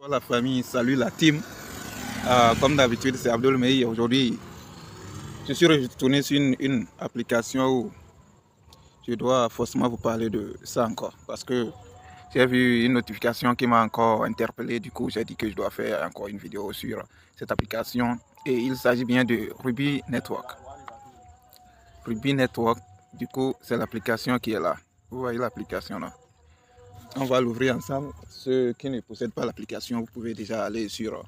La famille, salut la team. Comme d'habitude, c'est Abdul Mei. Aujourd'hui, je suis retourné sur une application où je dois forcément vous parler de ça encore. Parce que j'ai vu une notification qui m'a encore interpellé. Du coup, j'ai dit que je dois faire encore une vidéo sur cette application. Et il s'agit bien de Ruby Network. Ruby Network, du coup, c'est l'application qui est là. Vous voyez l'application là. On va l'ouvrir ensemble. Ceux qui ne possèdent pas l'application, vous pouvez déjà aller sur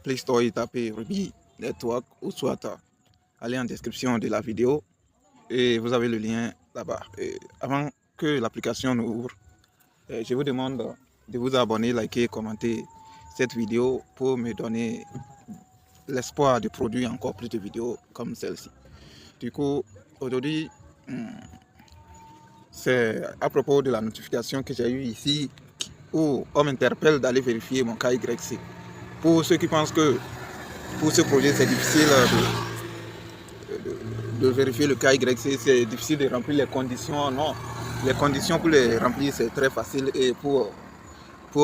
Play Store et taper Ruby Network ou soit aller en description de la vidéo et vous avez le lien là-bas. Avant que l'application ouvre, je vous demande de vous abonner, liker, commenter cette vidéo pour me donner l'espoir de produire encore plus de vidéos comme celle-ci. Du coup, aujourd'hui, c'est à propos de la notification que j'ai eue ici où on m'interpelle d'aller vérifier mon KYC. Pour ceux qui pensent que pour ce projet c'est difficile de vérifier le KYC, c'est difficile de remplir les conditions, non. Les conditions pour les remplir c'est très facile et pour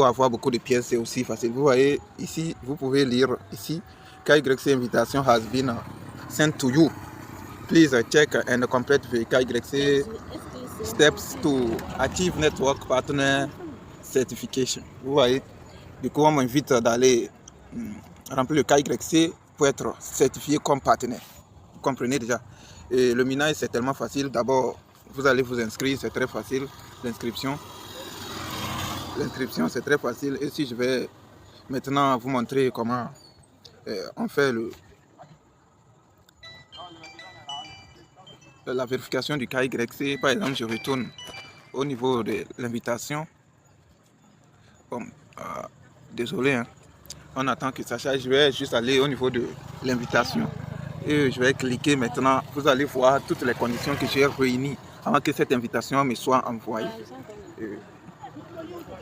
avoir beaucoup de pièces c'est aussi facile. Vous voyez ici, vous pouvez lire ici, KYC invitation has been sent to you. Please check and complete the KYC steps to achieve network partner certification. Vous voyez, du coup on m'invite d'aller remplir le KYC pour être certifié comme partenaire. Vous comprenez déjà. Et le minage c'est tellement facile. D'abord, vous allez vous inscrire, c'est très facile. L'inscription c'est très facile. Et si je vais maintenant vous montrer comment on fait la vérification du KYC. Par exemple, je retourne au niveau de l'invitation. Bon, désolé, hein. On attend que ça charge. Je vais juste aller au niveau de l'invitation et je vais cliquer maintenant. Vous allez voir toutes les conditions que j'ai réunies avant que cette invitation me soit envoyée.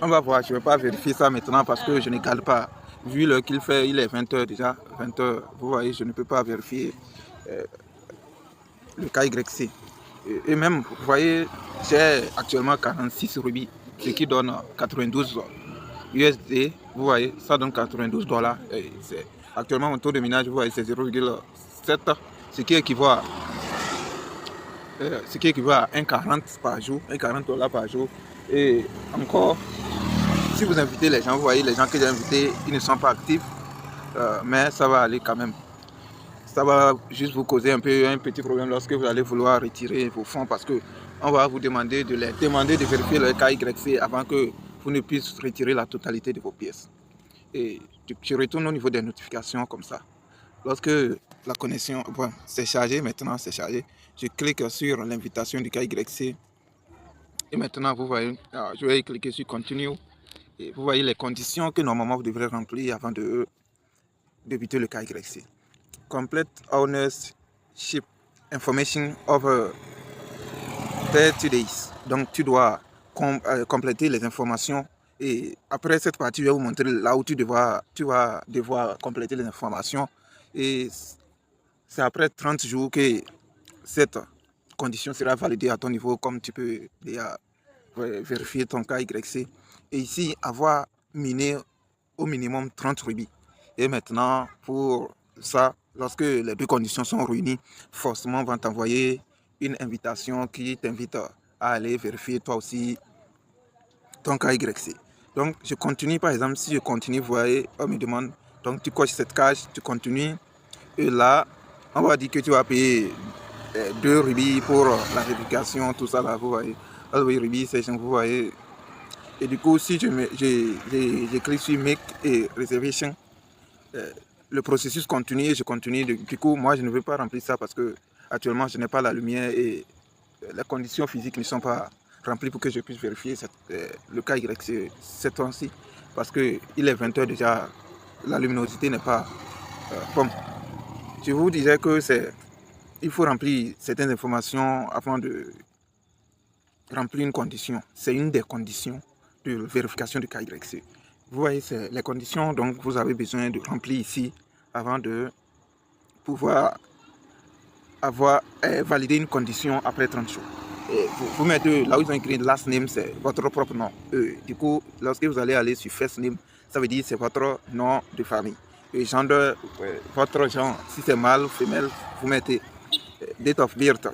On va voir, je ne vais pas vérifier ça maintenant parce que je ne garde pas. Vu l'heure qu'il fait, il est 20h déjà, 20h. Vous voyez, je ne peux pas vérifier le KYC. Et même, vous voyez, j'ai actuellement 46 rubis, ce qui donne 92 USD. Vous voyez, ça donne 92 $. Actuellement, mon taux de minage, vous voyez, c'est 0,7, ce qui équivaut à 1,40 par jour, 1,40 $ par jour. Et encore, si vous invitez les gens, vous voyez, les gens que j'ai invités, ils ne sont pas actifs, mais ça va aller quand même. Ça va juste vous causer un petit problème lorsque vous allez vouloir retirer vos fonds parce que on va vous demander de vérifier le KYC avant que vous ne puissiez retirer la totalité de vos pièces. Et je retourne au niveau des notifications comme ça. Lorsque la connexion, bon, c'est chargé, maintenant c'est chargé, je clique sur l'invitation du KYC et maintenant vous voyez, je vais cliquer sur Continue et vous voyez les conditions que normalement vous devrez remplir avant de débuter le KYC. Complete ownership information over 30 days. Donc tu dois compléter les informations et après cette partie je vais vous montrer là où tu vas devoir compléter les informations et c'est après 30 jours que cette condition sera validée à ton niveau comme tu peux déjà vérifier ton KYC et ici avoir miné au minimum 30 rubis. Et maintenant pour ça, lorsque les deux conditions sont réunies, forcément on va t'envoyer une invitation qui t'invite à aller vérifier toi aussi ton KYC. Donc je continue, par exemple, si je continue, vous voyez, on me demande, donc tu coches cette case, tu continues, et là, on va dire que tu vas payer 2 rubis pour la vérification, tout ça là, vous voyez. Alors, oui, rubis, c'est vous voyez. Et du coup, si je clique sur Make et Reservation, le processus continue et je continue. Du coup, moi, je ne veux pas remplir ça parce que actuellement, je n'ai pas la lumière et les conditions physiques ne sont pas remplies pour que je puisse vérifier le KYC cette fois-ci. Parce qu'il est 20h déjà, la luminosité n'est pas... bon, je vous disais que il faut remplir certaines informations avant de remplir une condition. C'est une des conditions de vérification du KYC. Vous voyez, c'est les conditions donc vous avez besoin de remplir ici avant de pouvoir avoir validé une condition après 30 jours. Vous mettez là où ils ont écrit last name, c'est votre propre nom. Du coup, lorsque vous allez aller sur first name, ça veut dire c'est votre nom de famille. Et gender, votre genre, si c'est mâle ou femelle, vous mettez date of birth,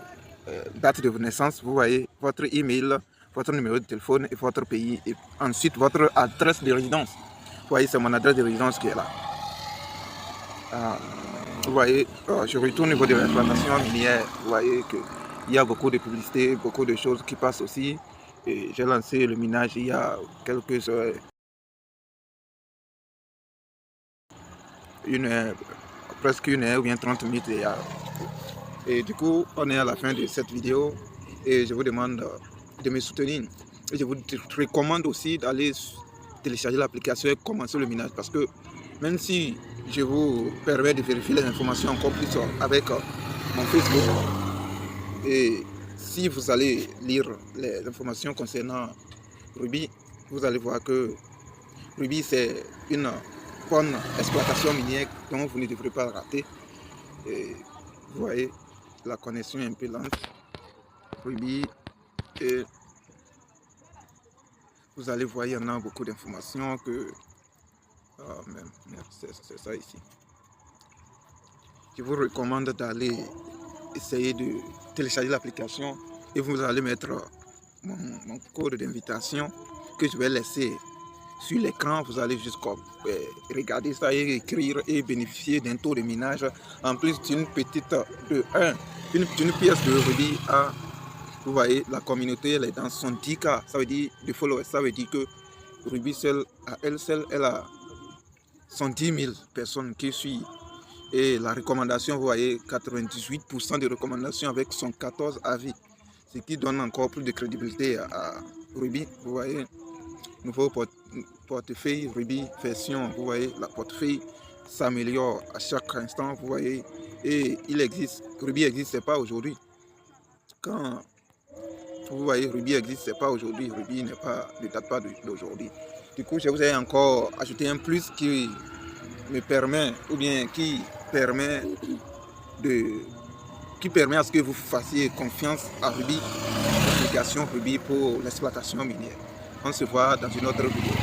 date de naissance, vous voyez votre email, votre numéro de téléphone et votre pays. Et ensuite, votre adresse de résidence. Vous voyez, c'est mon adresse de résidence qui est là. Vous voyez, je retourne au niveau de l'exploitation minière. Vous voyez qu'il y a beaucoup de publicités, beaucoup de choses qui passent aussi. Et j'ai lancé le minage il y a quelques heures. Presque une heure ou bien 30 minutes. Et du coup, on est à la fin de cette vidéo. Et je vous demande de me soutenir. Et je vous recommande aussi d'aller télécharger l'application et commencer le minage. Parce que même si je vous permets de vérifier les informations encore plus avec mon Facebook, et si vous allez lire les informations concernant Ruby, vous allez voir que Ruby c'est une bonne exploitation minière dont vous ne devrez pas rater. Et vous voyez, la connexion est un peu lente. Ruby, et vous allez voir, il y en a beaucoup d'informations que c'est ça ici. Je vous recommande d'aller essayer de télécharger l'application et vous allez mettre mon code d'invitation que je vais laisser sur l'écran. Vous allez juste regarder ça et écrire et bénéficier d'un taux de minage en plus d'une petite d'une pièce de Ruby. Vous voyez, la communauté elle est dans son 10K, ça veut dire de followers, ça veut dire que Ruby seule, à elle seule, elle a 110 000 personnes qui suivent. Et la recommandation, vous voyez, 98% de recommandations avec son 14 avis, ce qui donne encore plus de crédibilité à Ruby. Vous voyez, nouveau portefeuille Ruby version, vous voyez, la portefeuille s'améliore à chaque instant, vous voyez, et il existe, Ruby n'existait pas aujourd'hui. Quand vous voyez, Ruby n'existe pas aujourd'hui, Ruby ne date pas d'aujourd'hui. Du coup, je vous ai encore ajouté un plus qui me permet, ou bien qui permet à ce que vous fassiez confiance à Ruby, l'application Ruby pour l'exploitation minière. On se voit dans une autre vidéo.